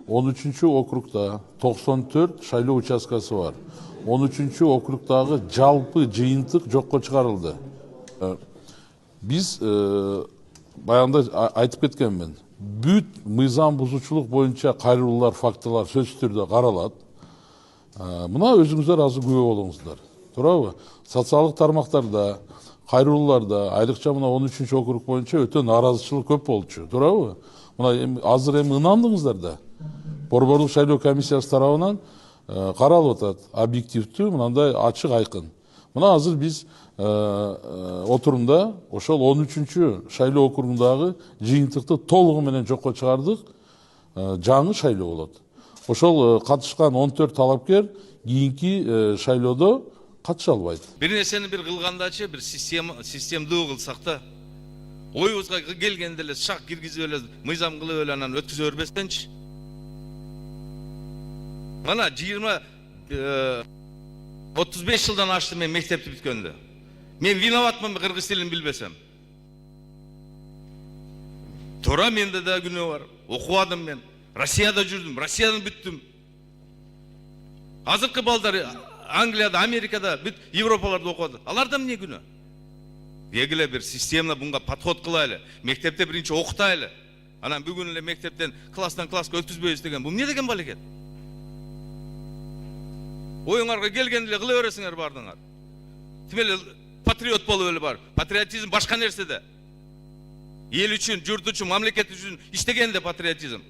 13 округда 94 шайлоо участкасы бар. 13 округдагы жалпы жыйынтык жокко чыгарылды. Биз баягында айтып кеткенмин. Бүт мыйзам бузуучулук боюнча кайрылуулар, фактылар сөзсүз түрдө каралат. Мына өзүңүздөр азыр күбө болуңуздар. Туурабы? Социалдык тармактарда, кайрылууларда, айрыкча мына 13 округ боюнча өтө нааразычылык көп болчу. Туурабы? Мына азыр эми ынандыңыздар да. Борборлук шайлоо комиссиясы тарабынан каралып атат. Объективдүү, мындай ачык айкын. Мына азыр биз отурумда ошол 13 шайлоо округундагы жыйынтыкты толугу менен жокко чыгардык. Жаңы шайлоо болот. Ошол катышкан 14 талапкер кийинки шайлоодо катыша албайт. Бир нерсени бир кылгандачы бир системдүү кылсак да, оюбузга келгенде эле шак киргизип эле мыйзам кылып эле анан өткүзө бербестенчи. Мына 35 жылдан ашты мен мектепти бүткөндө. Мен виноватмын кыргыз тилин билбесем. Туура менде да күнөө бар. Окубадым мен. Россияда жүрдүм, Россиядан бүттүм. Азыркы балдар Англияда, Америкада, бүт Европаларда окуду. Аларда эмне күнөө? Эгиле бир системна bunga подход кылайлы. Мектепте биринчи окутайлы. Анан бүгүн эле мектептен класстан класска өткүзбөйбүз деген. Бул эмне деген балекет? Оюңарга келген эле кыла бересиңер бардыңар. Тимеле патриот болуп эле бар. Патриотизм башка нерседе. Эл үчүн, журт үчүн, мамлекет үчүн иштегенде патриотизм.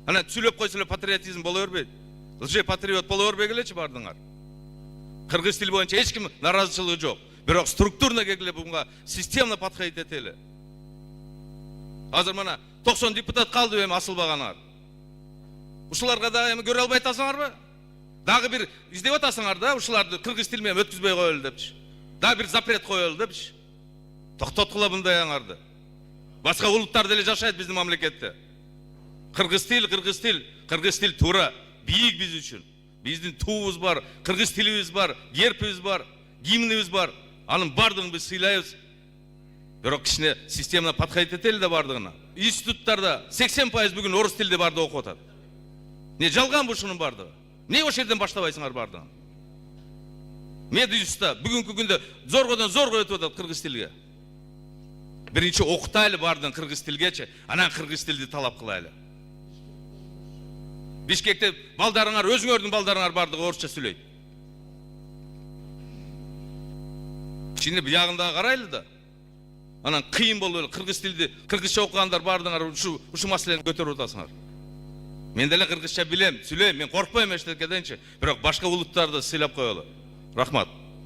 Ана сүйлөп койсо эле патриотизм боло бербейт. Лже патриот боло бербегилечи бардыңар. Кыргыз тили боюнча эч ким наразычылыгы жок. Бирок структурно келгиле bunga системно подходить этели. Азыр мына 90 депутат калды эми асылбаганар. Ушуларга да эми көрө албай атасыңарбы? Дагы бир издеп атасыңар да, ушуларды кыргыз тили менен өткүзбөй коелу депчи. Дагы бир запрет коелу депчи. Токтоткула мындайыңарды. Башка улуттар деле жашайт биздин мамлекетте. Кыргыз тил туура, бийик биз үчүн. Биздин туубуз бар, кыргыз тилибиз бар, гербибиз бар, гимнибиз бар. Анын бардыгын биз сыйлайбыз. Бирок кичине системаны подходить этели да бардыгына. Институттарда 80% бүгүн орус тилде барды окуп атат. Не жалган ушунун бардыгы? Не ошол жерден баштабайсыңар бардыгын? Медиуста бүгүнкү күндө зоргодон зорго өтүп атат кыргыз тилге. Биринчи окутайлы бардыгын кыргыз тилгечи, анан кыргыз тилди талап кылайлы. Бишкекте балдарыңар, өзүңөрдүн балдарыңар бардыгы орусча сүйлөйт. Кичине биягында карайлы да. Анан кыйын болуп эле кыргыз тилди, кыргызча окугандар бардыгар ушу маселени көтөрүп атасыңар. Мен деле кыргызча билем, сүйлөйм, мен коркпойм эчтекеденчи, бирок башка улуттарды сыйлап коелу. Рахмат.